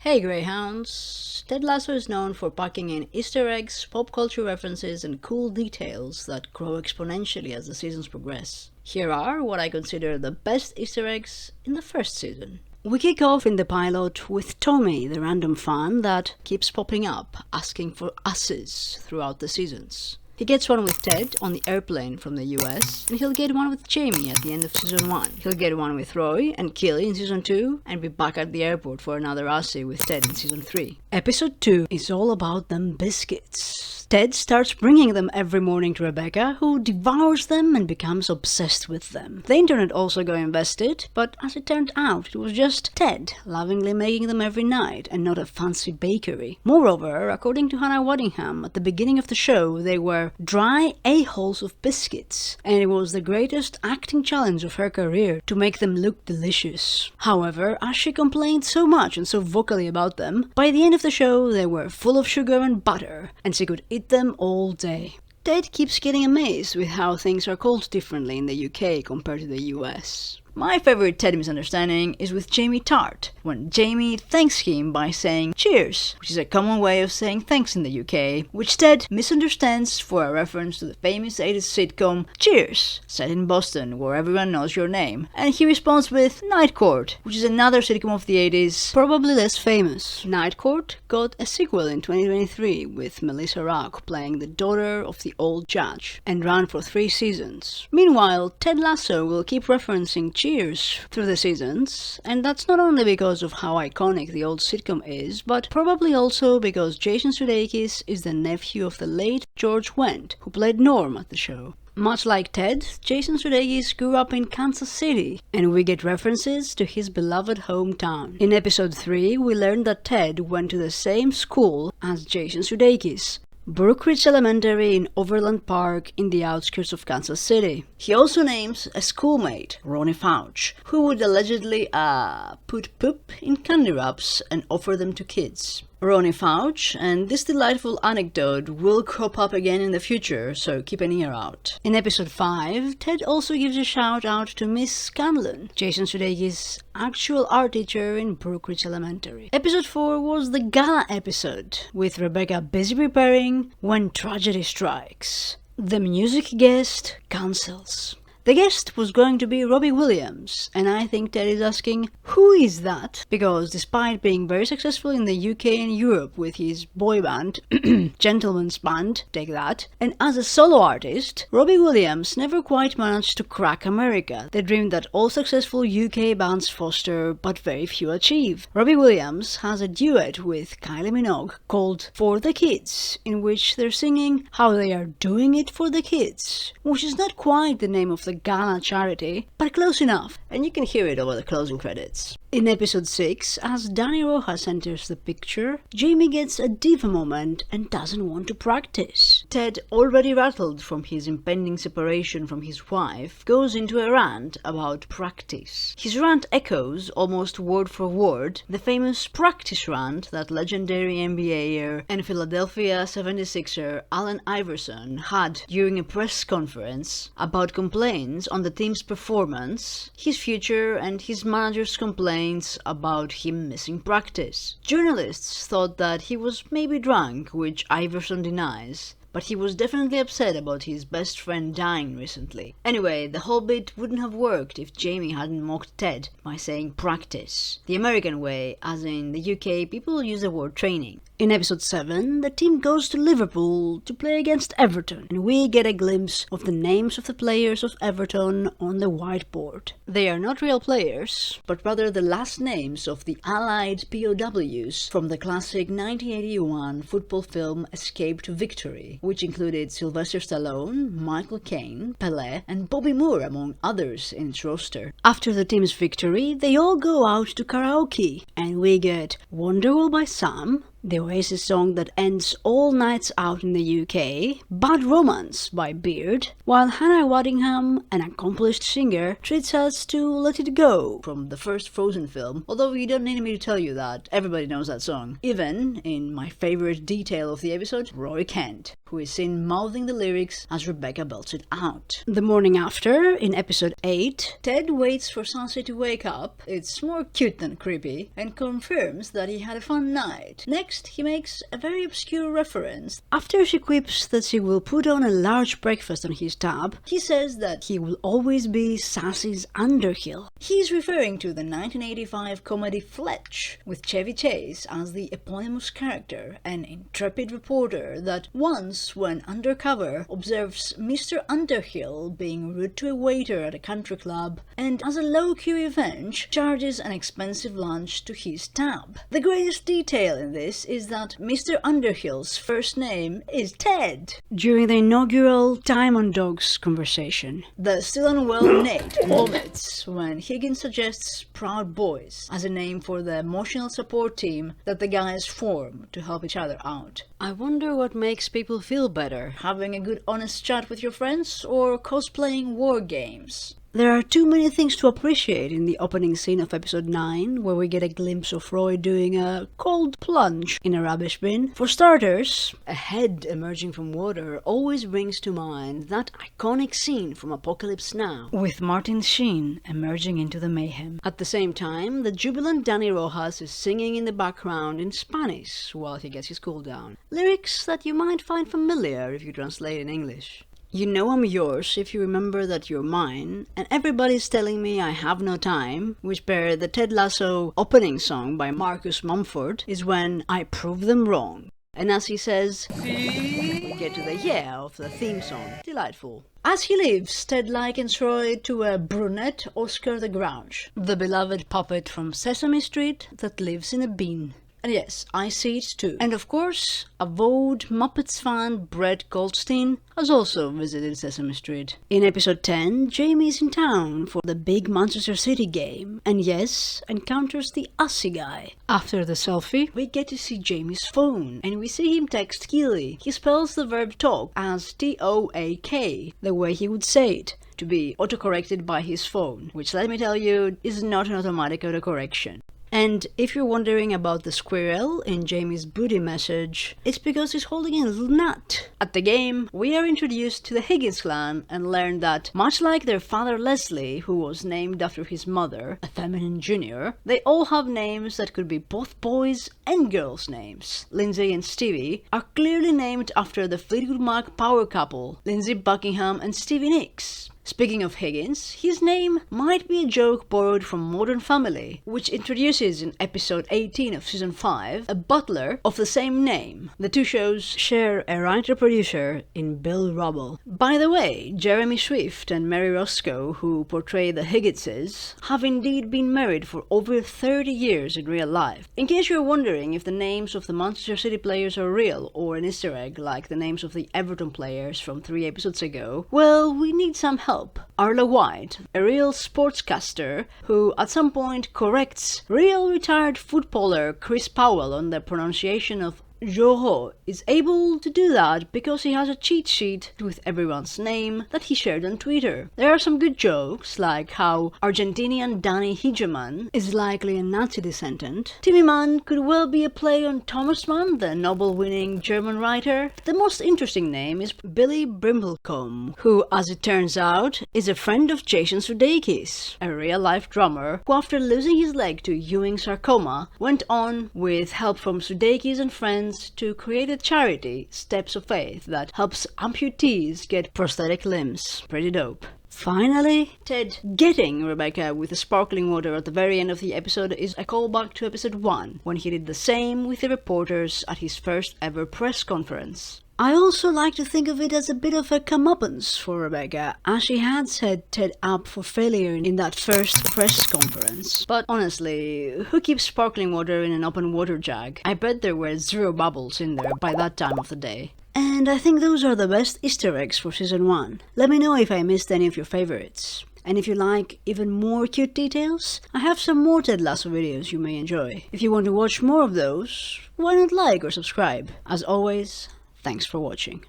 Hey Greyhounds! Ted Lasso is known for packing in Easter eggs, pop culture references, and cool details that grow exponentially as the seasons progress. Here are what I consider the best Easter eggs in the first season. We kick off in the pilot with Tommy, the random fan that keeps popping up, asking for ussies throughout the seasons. He gets one with Ted on the airplane from the US, and he'll get one with Jamie at the end of season 1. He'll get one with Roy and Keely in season 2, and be back at the airport for another Aussie with Ted in season 3. Episode 2 is all about them biscuits. Ted starts bringing them every morning to Rebecca, who devours them and becomes obsessed with them. The internet also got invested, but as it turned out, it was just Ted lovingly making them every night, and not a fancy bakery. Moreover, according to Hannah Waddingham, at the beginning of the show, they were dry a-holes of biscuits, and it was the greatest acting challenge of her career to make them look delicious. However, as she complained so much and so vocally about them, by the end of the show they were full of sugar and butter, and she could eat them all day. Ted keeps getting amazed with how things are called differently in the UK compared to the US. My favorite Ted misunderstanding is with Jamie Tartt, when Jamie thanks him by saying cheers, which is a common way of saying thanks in the UK, which Ted misunderstands for a reference to the famous 80s sitcom Cheers, set in Boston, where everyone knows your name, and he responds with Night Court, which is another sitcom of the 80s, probably less famous. Night Court got a sequel in 2023 with Melissa Rock playing the daughter of the old judge, and ran for 3 seasons. Meanwhile, Ted Lasso will keep referencing Cheers through the seasons, and that's not only because of how iconic the old sitcom is, but probably also because Jason Sudeikis is the nephew of the late George Wendt, who played Norm at the show. Much like Ted, Jason Sudeikis grew up in Kansas City, and we get references to his beloved hometown. In episode 3, we learned that Ted went to the same school as Jason Sudeikis, Brookridge Elementary in Overland Park in the outskirts of Kansas City. He also names a schoolmate, Ronnie Fowch, who would allegedly put poop in candy wraps and offer them to kids. Ronnie Fowch, and this delightful anecdote will crop up again in the future, so keep an ear out. In episode 5, Ted also gives a shout out to Miss Scanlon, Jason Sudeikis' actual art teacher in Brookridge Elementary. Episode 4 was the gala episode, with Rebecca busy preparing when tragedy strikes. The music guest cancels. The guest was going to be Robbie Williams, and I think Ted is asking, who is that? Because despite being very successful in the UK and Europe with his boy band, Gentleman's Band, take that, and as a solo artist, Robbie Williams never quite managed to crack America, the dream that all successful UK bands foster but very few achieve. Robbie Williams has a duet with Kylie Minogue called For the Kids, in which they're singing how they are doing it for the kids, which is not quite the name of the Ghana charity, but close enough, and you can hear it over the closing credits. In episode 6, as Danny Rojas enters the picture, Jamie gets a diva moment and doesn't want to practice. Ted, already rattled from his impending separation from his wife, goes into a rant about practice. His rant echoes, almost word for word, the famous practice rant that legendary NBAer and Philadelphia 76er Allen Iverson had during a press conference about complaints on the team's performance, his future, and his manager's complaints about him missing practice. Journalists thought that he was maybe drunk, which Iverson denies, but he was definitely upset about his best friend dying recently. Anyway, the whole bit wouldn't have worked if Jamie hadn't mocked Ted by saying practice, the American way, as in the UK people use the word training. In episode 7, the team goes to Liverpool to play against Everton, and we get a glimpse of the names of the players of Everton on the whiteboard. They are not real players, but rather the last names of the Allied POWs from the classic 1981 football film Escape to Victory, which included Sylvester Stallone, Michael Caine, Pelé, and Bobby Moore, among others, in its roster. After the team's victory, they all go out to karaoke, and we get Wonderwall by Sam, the Oasis song that ends all nights out in the UK, Bad Romance by Beard, while Hannah Waddingham, an accomplished singer, treats us to Let It Go from the first Frozen film, although you don't need me to tell you that, everybody knows that song. Even, in my favorite detail of the episode, Roy Kent, who is seen mouthing the lyrics as Rebecca belts it out. The morning after, in episode 8, Ted waits for Sunset to wake up, it's more cute than creepy, and confirms that he had a fun night. Next, he makes a very obscure reference. After she quips that she will put on a large breakfast on his tab, he says that he will always be Sassy's Underhill. He's referring to the 1985 comedy Fletch, with Chevy Chase as the eponymous character, an intrepid reporter that once, when undercover, observes Mr Underhill being rude to a waiter at a country club, and as a low-key revenge, charges an expensive lunch to his tab. The greatest detail in this is that Mr Underhill's first name is Ted. During the inaugural Time on Dogs conversation, the still unwell Nate vomits when Higgins suggests Proud Boys as a name for the emotional support team that the guys form to help each other out. I wonder what makes people feel better, having a good honest chat with your friends or cosplaying war games. There are too many things to appreciate in the opening scene of episode 9, where we get a glimpse of Roy doing a cold plunge in a rubbish bin. For starters, a head emerging from water always brings to mind that iconic scene from Apocalypse Now, with Martin Sheen emerging into the mayhem. At the same time, the jubilant Danny Rojas is singing in the background in Spanish while he gets his cool down. Lyrics that you might find familiar if you translate in English. You know I'm yours if you remember that you're mine, and everybody's telling me I have no time, which per the Ted Lasso opening song by Marcus Mumford is when I prove them wrong. And as he says, we get to the yeah of the theme song. Delightful. As he leaves, Ted likens Roy to a brunette Oscar the Grouch, the beloved puppet from Sesame Street that lives in a bean. And yes, I see it too. And of course, avowed Muppets fan Brett Goldstein has also visited Sesame Street. In episode 10, Jamie is in town for the big Manchester City game, and yes, encounters the Ussy guy. After the selfie, we get to see Jamie's phone, and we see him text Keely. He spells the verb talk as T-O-A-K, the way he would say it, to be autocorrected by his phone, which let me tell you, is not an automatic autocorrection. And if you're wondering about the squirrel in Jamie's booty message, it's because he's holding a little nut. At the game, we are introduced to the Higgins clan and learn that, much like their father Leslie, who was named after his mother, a feminine junior, they all have names that could be both boys' and girls' names. Lindsay and Stevie are clearly named after the Fleetwood Mac power couple, Lindsey Buckingham and Stevie Nicks. Speaking of Higgins, his name might be a joke borrowed from Modern Family, which introduces in episode 18 of season 5 a butler of the same name. The two shows share a writer-producer in Bill Rubble. By the way, Jeremy Swift and Mary Roscoe, who portray the Higginses, have indeed been married for over 30 years in real life. In case you're wondering if the names of the Manchester City players are real or an Easter egg like the names of the Everton players from 3 episodes ago, well, we need some help. Arlo White, a real sportscaster who at some point corrects real retired footballer Chris Powell on the pronunciation of Joho, is able to do that because he has a cheat sheet with everyone's name that he shared on Twitter. There are some good jokes, like how Argentinian Danny Hegeman is likely a Nazi descendant. Timmy Mann could well be a play on Thomas Mann, the Nobel-winning German writer. The most interesting name is Billy Brimblecombe, who, as it turns out, is a friend of Jason Sudeikis, a real-life drummer who, after losing his leg to Ewing sarcoma, went on, with help from Sudeikis and friends, to create a charity, Steps of Faith, that helps amputees get prosthetic limbs. Pretty dope. Finally, Ted getting Rebecca with the sparkling water at the very end of the episode is a callback to episode 1, when he did the same with the reporters at his first ever press conference. I also like to think of it as a bit of a comeuppance for Rebecca, as she had set Ted up for failure in that first press conference. But honestly, who keeps sparkling water in an open water jug? I bet there were 0 bubbles in there by that time of the day. And I think those are the best Easter eggs for season 1. Let me know if I missed any of your favorites. And if you like even more cute details, I have some more Ted Lasso videos you may enjoy. If you want to watch more of those, why not like or subscribe? As always, thanks for watching.